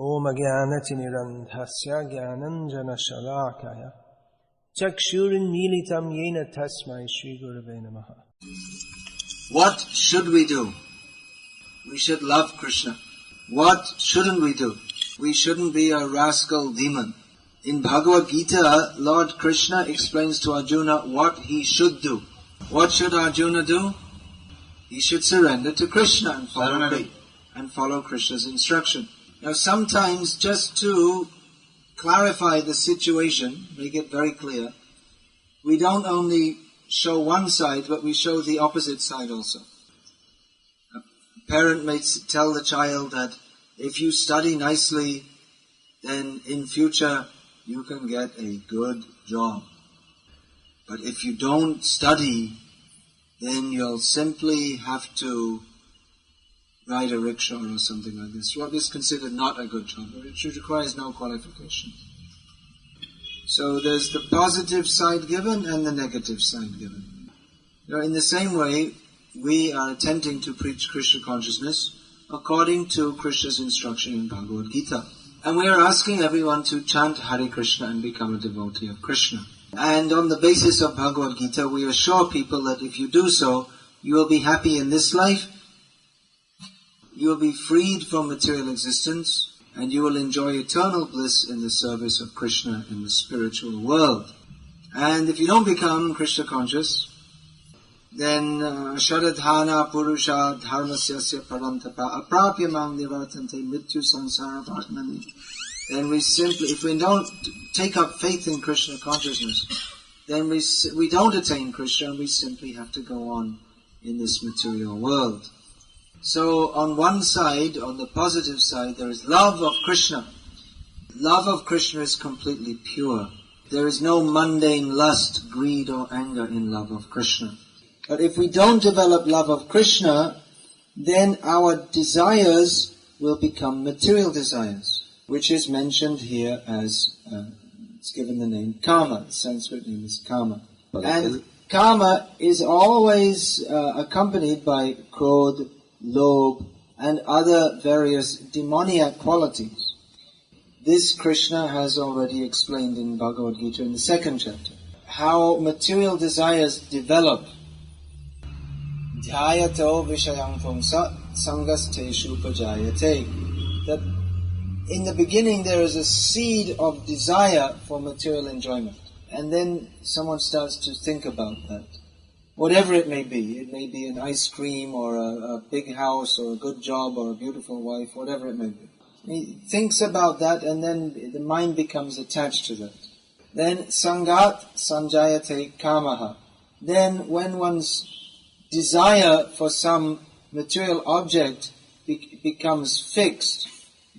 Om Jnanatirandhasya Jnananjana Shalakaya Chakshurinmilitam Yena Tasmai Shri Gurave Namaha. What should we do? We should love Krishna. What shouldn't we do? We shouldn't be a rascal demon. In Bhagavad-gita, Lord Krishna explains to Arjuna what he should do. What should Arjuna do? He should surrender to Krishna and follow Krishna's instruction. Now sometimes, just to clarify the situation, make it very clear, we don't only show one side, but we show the opposite side also. A parent may tell the child that if you study nicely, then in future you can get a good job. But if you don't study, then you'll simply have to ride a rickshaw or something like this. What is considered not a good job, but it requires no qualification. So there's the positive side given and the negative side given. Now, in the same way, we are attempting to preach Krishna consciousness according to Krishna's instruction in Bhagavad-gita. And we are asking everyone to chant Hare Krishna and become a devotee of Krishna. And on the basis of Bhagavad-gita, we assure people that if you do so, you will be happy in this life, you will be freed from material existence, and you will enjoy eternal bliss in the service of Krishna in the spiritual world. And if you don't become Krishna conscious, then Sharadhana Purusha Dharmasyasya Parantapa Aprapya Mam Nivartante Mityu Sansara Bhatmani. Then we simply, if we don't take up faith in Krishna consciousness, then we don't attain Krishna, and we simply have to go on in this material world. So on one side, on the positive side, there is love of Krishna. Love of Krishna is completely pure. There is no mundane lust, greed or anger in love of Krishna. But if we don't develop love of Krishna, then our desires will become material desires, which is mentioned here as, it's given the name Kama. The Sanskrit name is Kama. And Kama is always accompanied by Krodh, Lobh, and other various demoniac qualities. This Krishna has already explained in Bhagavad-gita in the 2nd chapter. How material desires develop. Dhyayato vishayam pumsa sangasteshu pajayate. That in the beginning there is a seed of desire for material enjoyment. And then someone starts to think about that. Whatever it may be an ice cream or a big house or a good job or a beautiful wife, whatever it may be. He thinks about that and then the mind becomes attached to that. Then sangat sanjayate kamaha. Then when one's desire for some material object becomes fixed,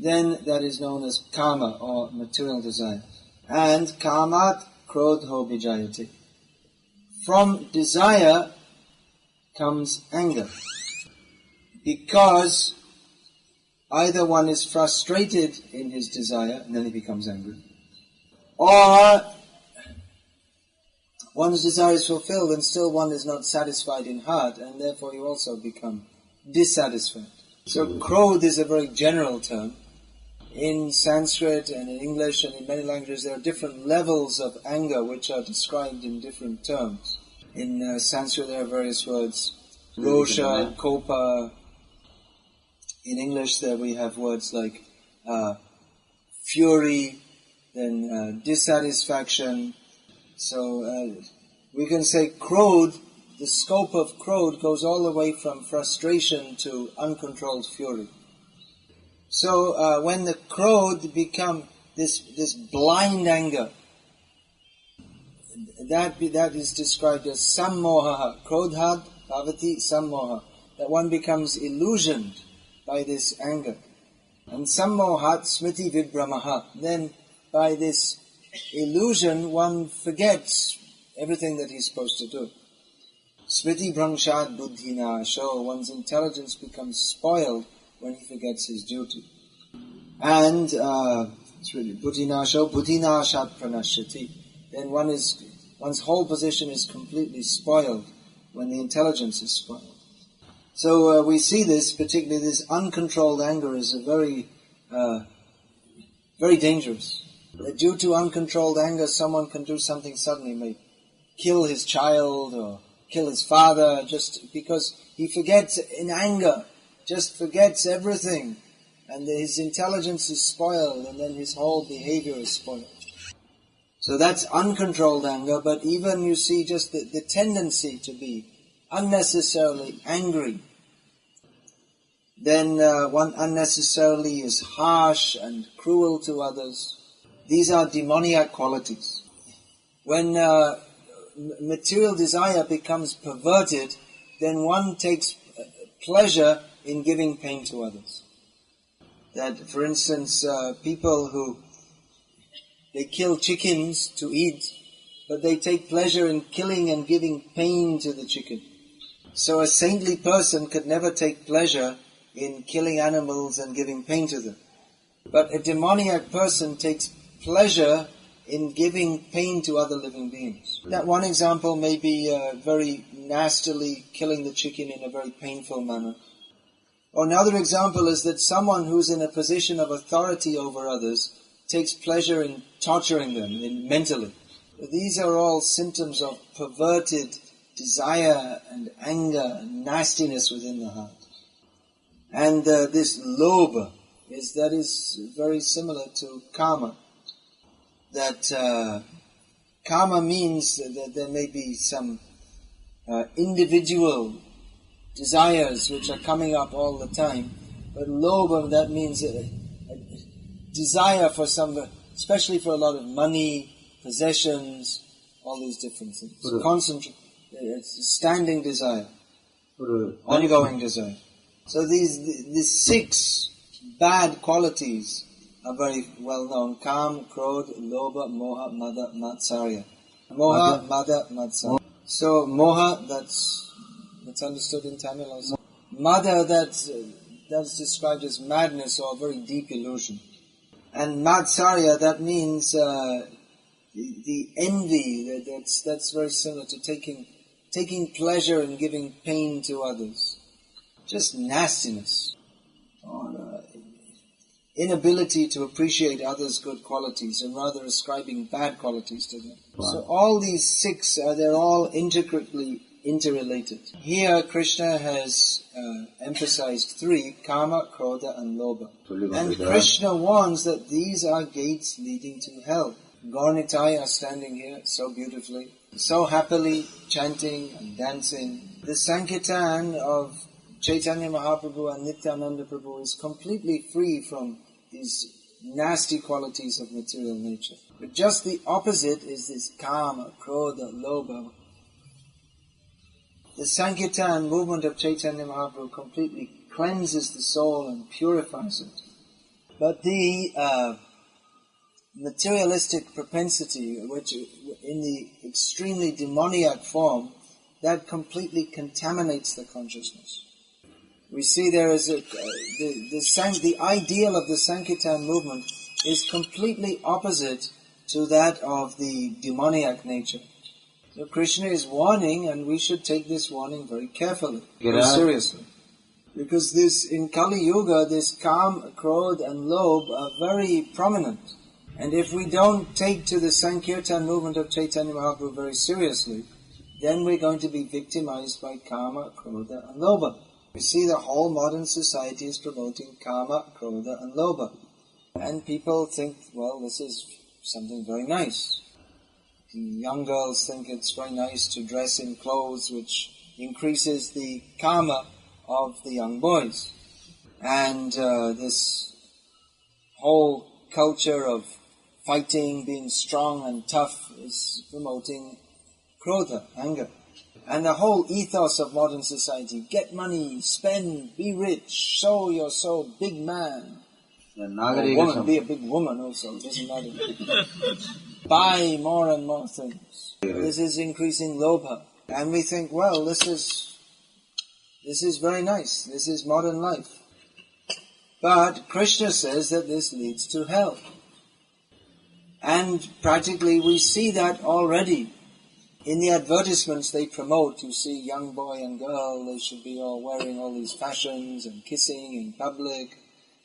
then that is known as kama or material desire. And kamat krodho vijayate. From desire comes anger. Because either one is frustrated in his desire and then he becomes angry, or one's desire is fulfilled and still one is not satisfied in heart, and therefore you also become dissatisfied. So krodh is a very general term. In Sanskrit and in English and in many languages there are different levels of anger which are described in different terms. In Sanskrit there are various words, rosha, kopa. In English there we have words like fury, then dissatisfaction. So we can say krodh, the scope of krodh goes all the way from frustration to uncontrolled fury. So when the krodh become this blind anger, that is described as sammoha. Krodhat bhavati sammoha. That one becomes illusioned by this anger. And sammohat smriti vibhramaha. Then by this illusion one forgets everything that he's supposed to do. Smriti bhrangshat buddhina. So one's intelligence becomes spoiled when he forgets his duty. And it's really buddhinasho, buddhinashat pranashyati. Then one's whole position is completely spoiled when the intelligence is spoiled. So we see this, particularly this uncontrolled anger, is a very Very dangerous. Due to uncontrolled anger, someone can do something suddenly, may kill his child or kill his father, just because he forgets in anger, just forgets everything, and his intelligence is spoiled, and then his whole behavior is spoiled. So that's uncontrolled anger, but even you see just the tendency to be unnecessarily angry, then one unnecessarily is harsh and cruel to others. These are demoniac qualities. When material desire becomes perverted, then one takes pleasure in giving pain to others. That, for instance, people who they kill chickens to eat, but they take pleasure in killing and giving pain to the chicken. So a saintly person could never take pleasure in killing animals and giving pain to them. But a demoniac person takes pleasure in giving pain to other living beings. That one example may be very nastily killing the chicken in a very painful manner. Or another example is that someone who's in a position of authority over others takes pleasure in torturing them mentally. These are all symptoms of perverted desire and anger and nastiness within the heart. And this lobha is very similar to karma. That karma means that there may be some individual desires which are coming up all the time, but lobha, that means a desire for some, especially for a lot of money, possessions, all these different things. It's a standing desire, ongoing desire. So these 6 bad qualities are very well known: Kam, Krodh, Lobha, Moha, Mada, Matsarya. Moha, Mada, Matsarya. So Moha, that's understood in Tamil also. Mada, that's described as madness or a very deep illusion. And Matsarya, that means the envy. That's very similar to taking pleasure in giving pain to others. Just nastiness, or inability to appreciate others' good qualities and rather ascribing bad qualities to them. Wow. So all these 6, they're all intricately interrelated. Here Krishna has emphasized 3, Kama, Krodha and Lobha. And Krishna warns that these are gates leading to hell. Gaurnitai are standing here so beautifully, so happily chanting and dancing. The Sankirtana of Chaitanya Mahaprabhu and Nityananda Prabhu is completely free from these nasty qualities of material nature. But just the opposite is this Kama, Krodha, Lobha. The Sankirtana movement of Chaitanya Mahaprabhu completely cleanses the soul and purifies it. But the materialistic propensity, which in the extremely demoniac form, that completely contaminates the consciousness. We see there is the ideal of the Sankirtana movement is completely opposite to that of the demoniac nature. So Krishna is warning, and we should take this warning very carefully, very seriously. Because in Kali Yuga, this Kam, Krodh and Lobh are very prominent. And if we don't take to the Sankirtana movement of Chaitanya Mahaprabhu very seriously, then we're going to be victimized by Kama, Krodha and Lobha. We see the whole modern society is promoting Kama, Krodha and Lobha. And people think, well, this is something very nice. The young girls think it's very nice to dress in clothes which increases the karma of the young boys. And this whole culture of fighting, being strong and tough is promoting krodha, anger. And the whole ethos of modern society, get money, spend, be rich, show you're so big man. Or woman, be a big woman also, it doesn't matter. Buy more and more things. This is increasing lobha. And we think, well, this is very nice, this is modern life. But Krishna says that this leads to hell. And practically we see that already. In the advertisements they promote, you see young boy and girl, they should be all wearing all these fashions and kissing in public,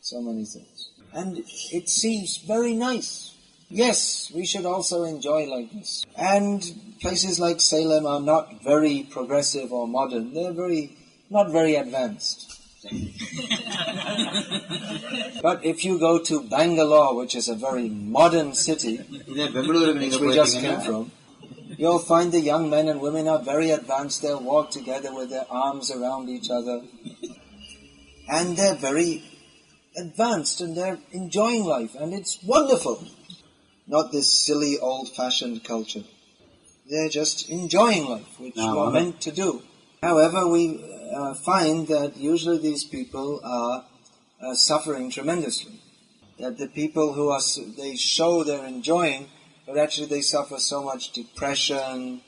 so many things. And it seems very nice. Yes, we should also enjoy like this. And places like Salem are not very progressive or modern. They're not very advanced. But if you go to Bangalore, which is a very modern city, which we just came from, you'll find the young men and women are very advanced. They'll walk together with their arms around each other. And they're very advanced and they're enjoying life. And it's wonderful. Not this silly old-fashioned culture. They're just enjoying life, which we're meant to do. However, we find that usually these people are suffering tremendously. That the people who they show they're enjoying, but actually they suffer so much depression,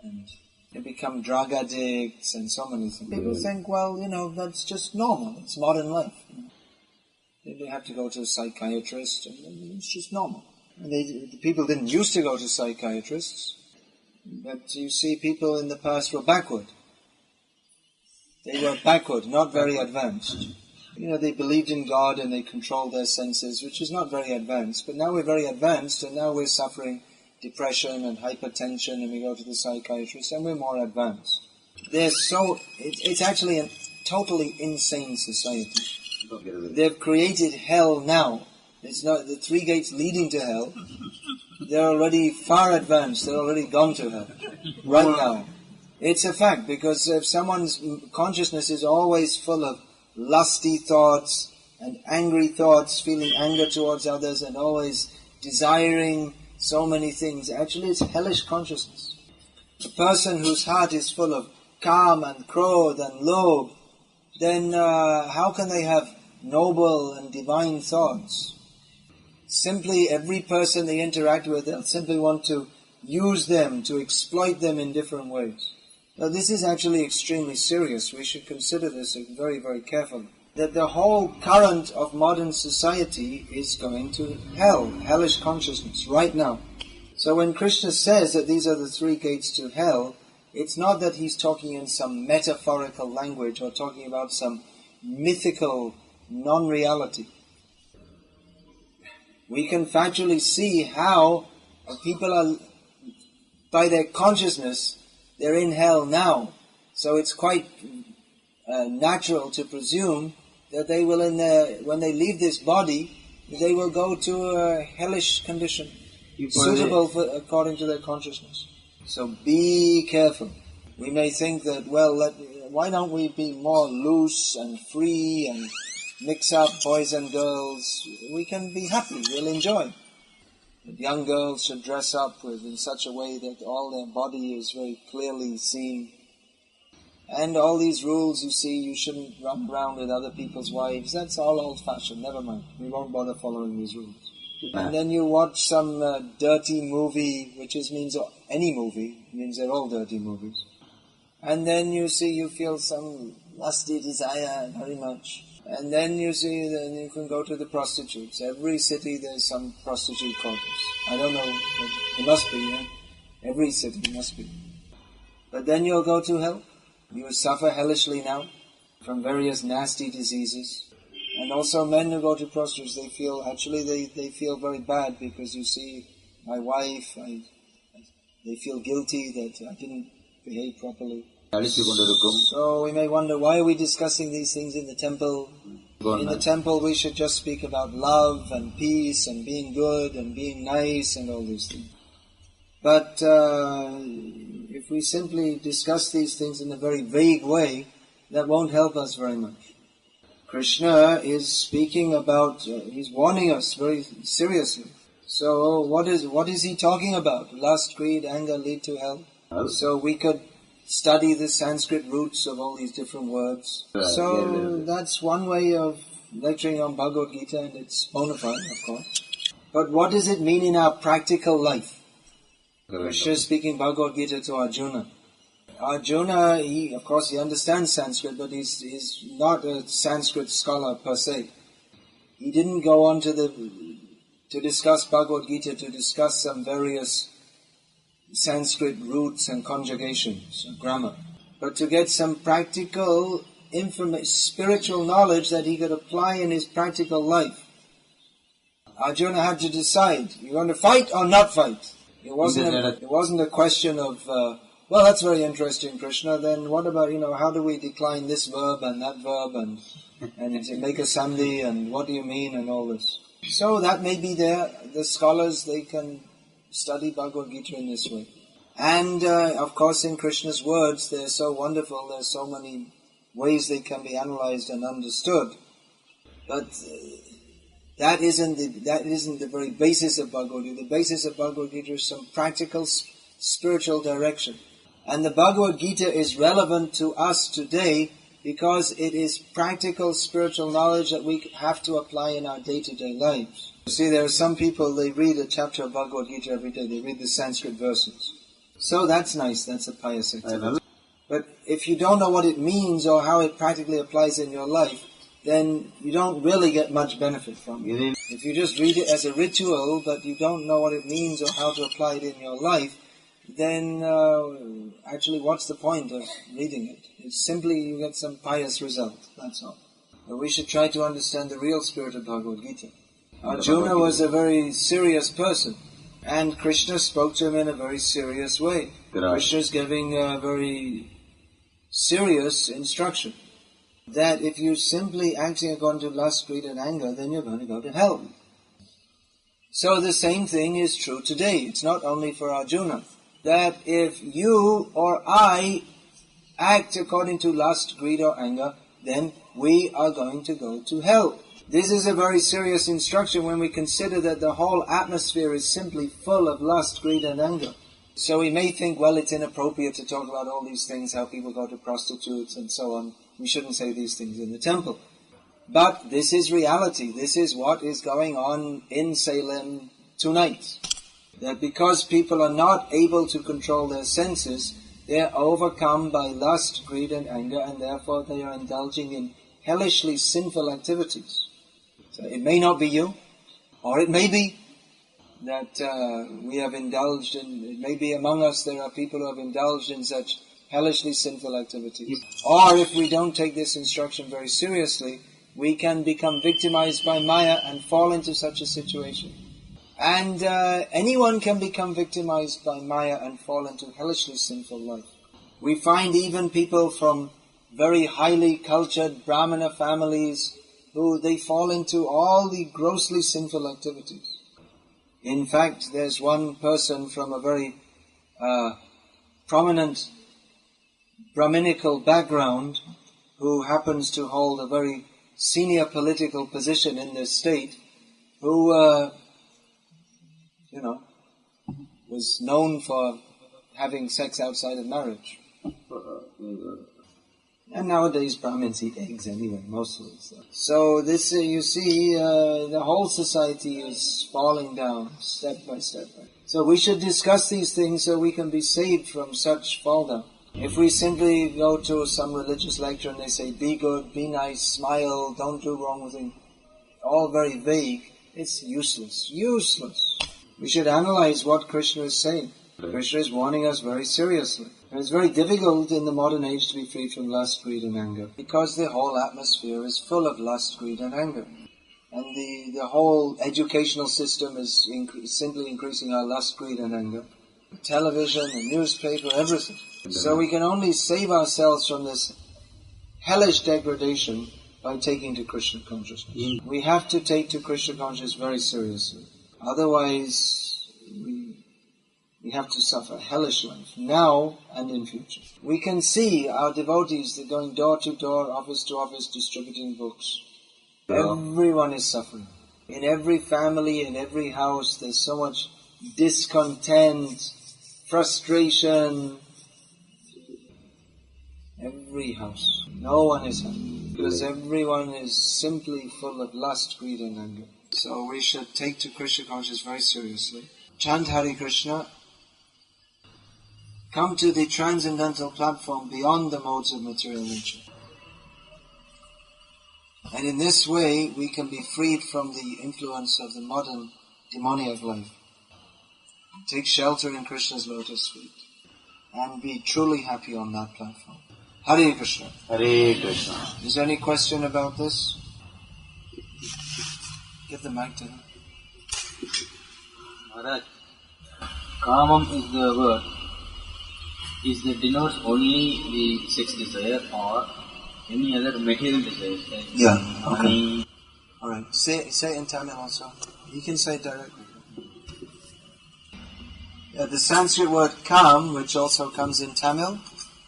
and they become drug addicts and so many things. People think, well, that's just normal. It's modern life. They have to go to a psychiatrist, and it's just normal. And the people didn't used to go to psychiatrists, but you see people in the past were backward. They were backward, not very advanced. They believed in God and they controlled their senses, which is not very advanced. But now we're very advanced and now we're suffering depression and hypertension and we go to the psychiatrist and we're more advanced. It's actually a totally insane society. They've created hell now. It's not the 3 gates leading to hell. They're already far advanced. They're already gone to hell right now. It's a fact, because if someone's consciousness is always full of lusty thoughts and angry thoughts, feeling anger towards others and always desiring so many things, actually it's hellish consciousness. A person whose heart is full of calm and krodh and lobh, then how can they have noble and divine thoughts? Simply every person they interact with, they'll simply want to use them, to exploit them in different ways. Now this is actually extremely serious. We should consider this very, very carefully. That the whole current of modern society is going to hell, hellish consciousness, right now. So when Krishna says that these are the 3 gates to hell, it's not that he's talking in some metaphorical language or talking about some mythical non-reality. We can factually see how people are, by their consciousness, they're in hell now. So it's quite natural to presume that they will, when they leave this body, they will go to a hellish condition, suitable according to their consciousness. So be careful. We may think that, why don't we be more loose and free and mix up boys and girls? We can be happy, we'll enjoy. But young girls should dress up in such a way that all their body is very clearly seen. And all these rules, you see, you shouldn't run around with other people's wives. That's all old-fashioned, never mind. We won't bother following these rules. And then you watch some dirty movie, which means any movie, means they're all dirty movies. And then you feel some lusty desire very much. And then you can go to the prostitutes. Every city there's some prostitute quarters. I don't know, it must be, yeah? Every city must be. But then you'll go to hell. You will suffer hellishly now from various nasty diseases. And also men who go to prostitutes, they feel very bad because you see, my wife, they feel guilty that I didn't behave properly. So we may wonder, why are we discussing these things in the temple? In the temple we should just speak about love and peace and being good and being nice and all these things. But if we simply discuss these things in a very vague way, that won't help us very much. Krishna is speaking about, he's warning us very seriously. So what is he talking about? Lust, greed, anger lead to hell. So we could study the Sanskrit roots of all these different words. So that's one way of lecturing on Bhagavad-gita, and it's bona fide, of course. But what does it mean in our practical life? Krishna is speaking Bhagavad-gita to Arjuna. Arjuna, he understands Sanskrit, but he's not a Sanskrit scholar per se. He didn't go on to discuss Bhagavad-gita, to discuss some various Sanskrit roots and conjugations, grammar, but to get some practical spiritual knowledge that he could apply in his practical life. Arjuna had to decide, you going to fight or not fight? It wasn't a question of, well, that's very interesting, Krishna, then what about, how do we decline this verb and that verb and make a sandhi and what do you mean and all this. So that may be there. The scholars, they can study Bhagavad-gita in this way. And of course in Krishna's words, they're so wonderful, there's so many ways they can be analyzed and understood. But that isn't the very basis of Bhagavad-gita. The basis of Bhagavad-gita is some practical spiritual direction. And the Bhagavad-gita is relevant to us today because it is practical spiritual knowledge that we have to apply in our day-to-day lives. You see, there are some people, they read a chapter of Bhagavad-gita every day. They read the Sanskrit verses. So that's nice, that's a pious activity. But if you don't know what it means or how it practically applies in your life, then you don't really get much benefit from it. If you just read it as a ritual, but you don't know what it means or how to apply it in your life, then actually what's the point of reading it? It's simply you get some pious result, that's all. But we should try to understand the real spirit of Bhagavad-gita. Arjuna was a very serious person, and Krishna spoke to him in a very serious way. Krishna is giving a very serious instruction, that if you're simply acting according to lust, greed and anger, then you're going to go to hell. So the same thing is true today. It's not only for Arjuna. That if you or I act according to lust, greed or anger, then we are going to go to hell. This is a very serious instruction when we consider that the whole atmosphere is simply full of lust, greed and anger. So we may think, well, it's inappropriate to talk about all these things, how people go to prostitutes and so on. We shouldn't say these things in the temple. But this is reality. This is what is going on in Salem tonight. That because people are not able to control their senses, they are overcome by lust, greed and anger, and therefore they are indulging in hellishly sinful activities. So it may not be you, or it may be that we have indulged in, it may be among us there are people who have indulged in such hellishly sinful activities. Or if we don't take this instruction very seriously, we can become victimized by Maya and fall into such a situation. And anyone can become victimized by Maya and fall into hellishly sinful life. We find even people from very highly cultured Brahmana families who they fall into all the grossly sinful activities. In fact, there's one person from a very prominent Brahminical background who happens to hold a very senior political position in this state, who was known for having sex outside of marriage. And nowadays Brahmins eat eggs anyway, mostly. So this, you see, the whole society is falling down step by step. So we should discuss these things so we can be saved from such fall down. If we simply go to some religious lecture and they say, be good, be nice, smile, don't do wrong things, all very vague, it's useless. Useless. We should analyze what Krishna is saying. Krishna is warning us very seriously. And it's very difficult in the modern age to be free from lust, greed and anger, because the whole atmosphere is full of lust, greed and anger. And the whole educational system is simply increasing our lust, greed and anger. The television, the newspaper, everything. So we can only save ourselves from this hellish degradation by taking to Krishna consciousness. We have to take to Krishna consciousness very seriously. Otherwise, we have to suffer a hellish life, now and in future. We can see our devotees, they're going door to door, office to office, distributing books. Everyone is suffering. In every family, in every house, there's so much discontent, frustration. Every house. No one is happy, because everyone is simply full of lust, greed and anger. So we should take to Krishna consciousness very seriously. Chant Hare Krishna. Come to the transcendental platform beyond the modes of material nature. And in this way we can be freed from the influence of the modern demoniac life. Take shelter in Krishna's lotus feet and be truly happy on that platform. Hare Krishna. Hare Krishna. Is there any question about this? Give the mic to him. Maharaj, kamam is the word. Is that denotes only the sex desire or any other material desires? Like Yeah. money. Okay. All right. Say in Tamil also. You can say it directly. The Sanskrit word kam, which also comes in Tamil.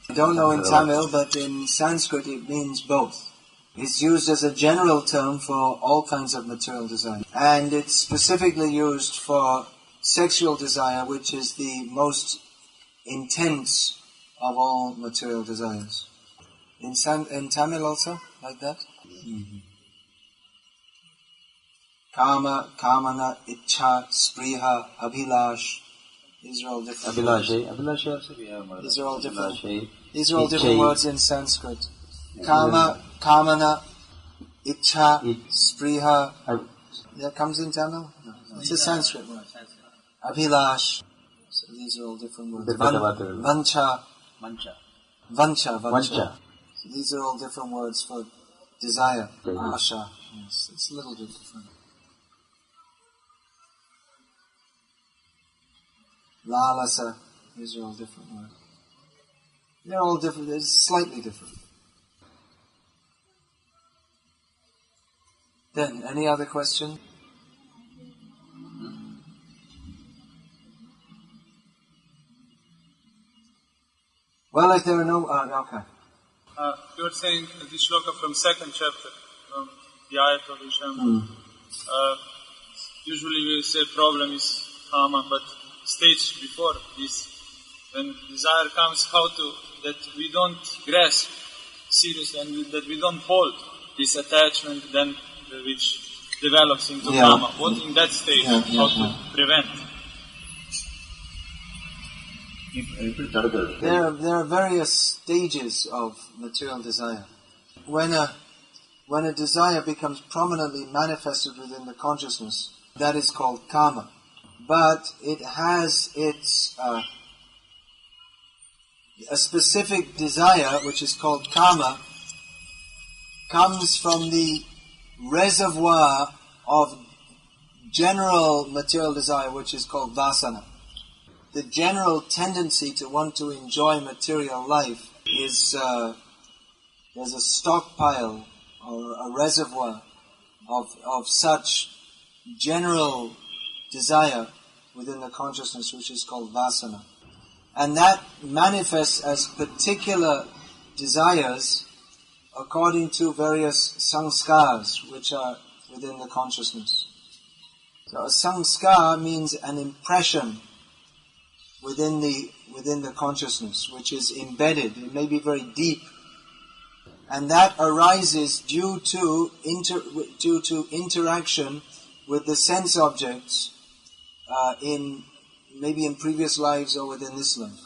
I don't know in Tamil, but in Sanskrit it means both. It's used as a general term for all kinds of material desire. And it's specifically used for sexual desire, which is the most intense of all material desires. In Tamil also, like that? Mm-hmm. Kama, kamana, ichha, spriha, abhilash. These are all different words. Abhilash also we have. These are all different. These are all different words in Sanskrit. Kama, kamana, ichha, spriha. That comes in Tamil? No. It's a Sanskrit word. Abhilash. So these are all different words. Vancha. So these are all different words for desire. Asha. Yes, it's a little bit different. Lalasa. These are all different words. They're all different. They're slightly different. Then, any other question? Well, if there are no... okay. You were saying the shloka from second chapter, from the ayat of Isham. Usually we say problem is kama, but stage before this, when desire comes, that we don't grasp seriously and that we don't hold this attachment then which develops into kama. What in that stage, how to prevent? There are various stages of material desire. When a desire becomes prominently manifested within the consciousness, that is called kama. But it has its a specific desire, which is called kama, comes from the reservoir of general material desire, which is called vasana. The general tendency to want to enjoy material life is there's a stockpile or a reservoir of such general desire within the consciousness, which is called vasana. And that manifests as particular desires according to various sanskars which are within the consciousness. So a sanskar means an impression within the consciousness, which is embedded. It may be very deep, and that arises due to interaction with the sense objects maybe in previous lives or within this life.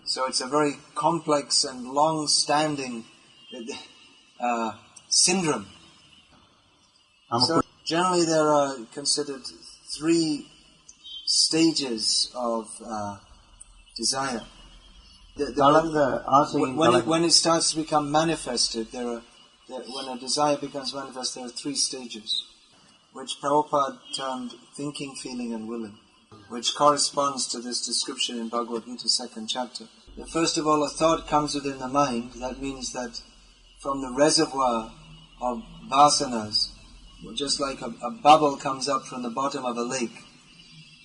So it's a very complex and long-standing syndrome. So generally there are considered 3 stages of desire. When it starts to become manifested, when a desire becomes manifest, there are 3 stages, which Prabhupada termed thinking, feeling and willing, which corresponds to this description in Bhagavad-gita 2nd chapter. First of all, a thought comes within the mind. That means that from the reservoir of vasanas, just like a bubble comes up from the bottom of a lake,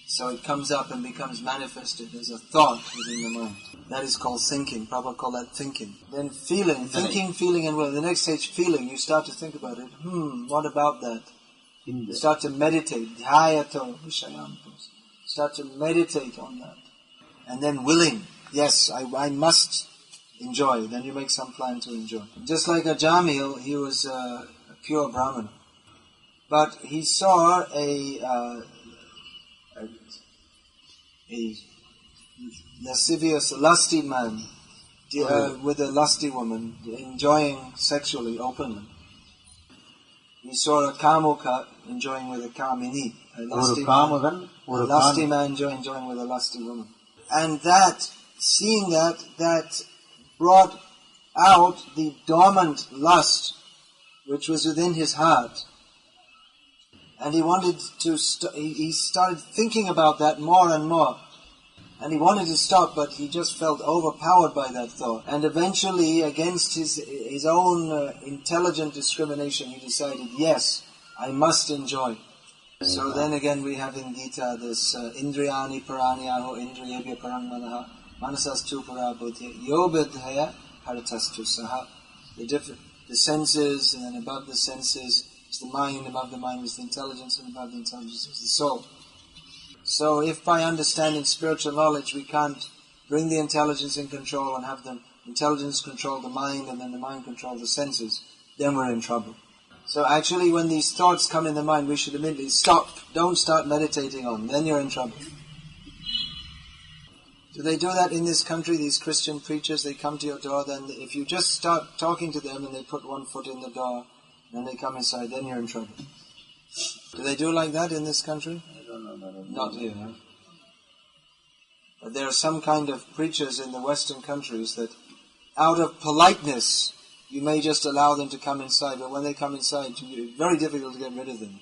so it comes up and becomes manifested as a thought within the mind. That is called thinking. Prabhupada called that thinking. Then feeling, thinking, feeling and will. The next stage, feeling. You start to think about it. What about that? You start to meditate. Dhyato vishayantos. Start to meditate on that. And then willing. Yes, I must enjoy. Then you make some plan to enjoy. Just like a Jamil, he was a pure Brahmana. But he saw a lascivious, lusty man with a lusty woman enjoying sexually, openly. He saw a kamuka enjoying with a kamini, a lusty man enjoying with a lusty woman. And seeing that brought out the dormant lust which was within his heart. And he wanted to, he started thinking about that more and more. And he wanted to stop, but he just felt overpowered by that thought. And eventually, against his own intelligent discrimination, he decided, yes, I must enjoy. So then again we have in Gita this Indriyani Paranyaho Indriyebhya Paramanaha Manasastu Parabuddhya Yobedhaya Haratastu Saha. The senses, and then above the senses is the mind, above the mind is the intelligence, and above the intelligence is the soul. So if by understanding spiritual knowledge we can't bring the intelligence in control and have the intelligence control the mind and then the mind control the senses, then we're in trouble. So actually when these thoughts come in the mind, we should immediately stop. Don't start meditating on, then you're in trouble. Do they do that in this country, these Christian preachers? They come to your door, then if you just start talking to them and they put one foot in the door, then they come inside, then you're in trouble. Do they do like that in this country? Not here, huh? But there are some kind of preachers in the Western countries that out of politeness you may just allow them to come inside, but when they come inside it's very difficult to get rid of them.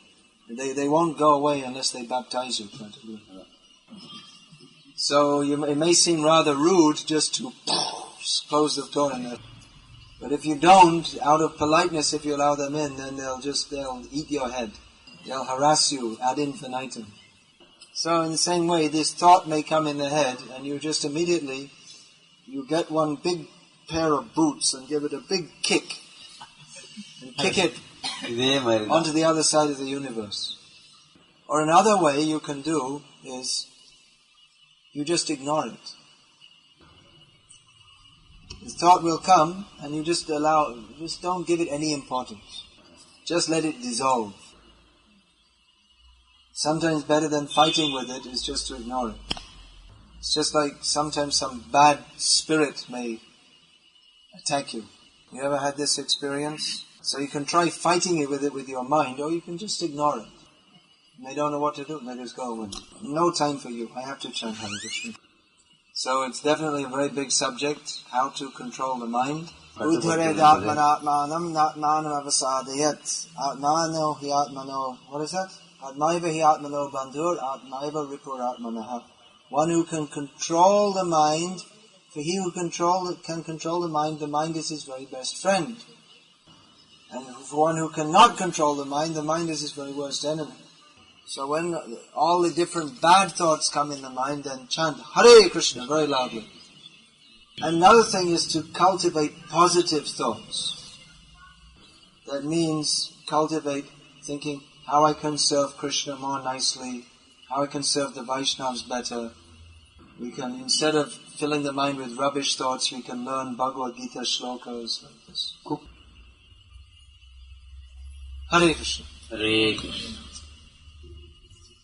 They won't go away unless they baptize you practically. So it may seem rather rude just to close the door in there. But if you don't, out of politeness, if you allow them in, then they'll eat your head. They'll harass you ad infinitum. So in the same way, this thought may come in the head, and you just immediately, you get one big pair of boots and give it a big kick, and kick it onto the other side of the universe. Or another way you can do is, you just ignore it. The thought will come, and you just don't give it any importance. Just let it dissolve. Sometimes better than fighting with it is just to ignore it. It's just like sometimes some bad spirit may attack you. You ever had this experience? So you can try fighting it with your mind, or you can just ignore it. And they don't know what to do, they just go away. No time for you, I have to chant Hare Krishna. So it's definitely a very big subject, how to control the mind. Uddhared atmanatmanam natmanam avasadayat. Atmano hi atmano, what is that? Atmaiva hi atmano bandhur, atmaiva ripur atmanaha. One who can control the mind, for he who can control the mind is his very best friend. And for one who cannot control the mind is his very worst enemy. So when all the different bad thoughts come in the mind, then chant Hare Krishna very loudly. Another thing is to cultivate positive thoughts. That means cultivate thinking how I can serve Krishna more nicely, how I can serve the Vaishnavas better. We can, instead of filling the mind with rubbish thoughts, we can learn Bhagavad-gita shlokas like this. Hare Krishna. Hare Krishna.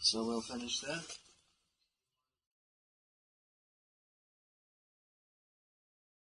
So we'll finish there.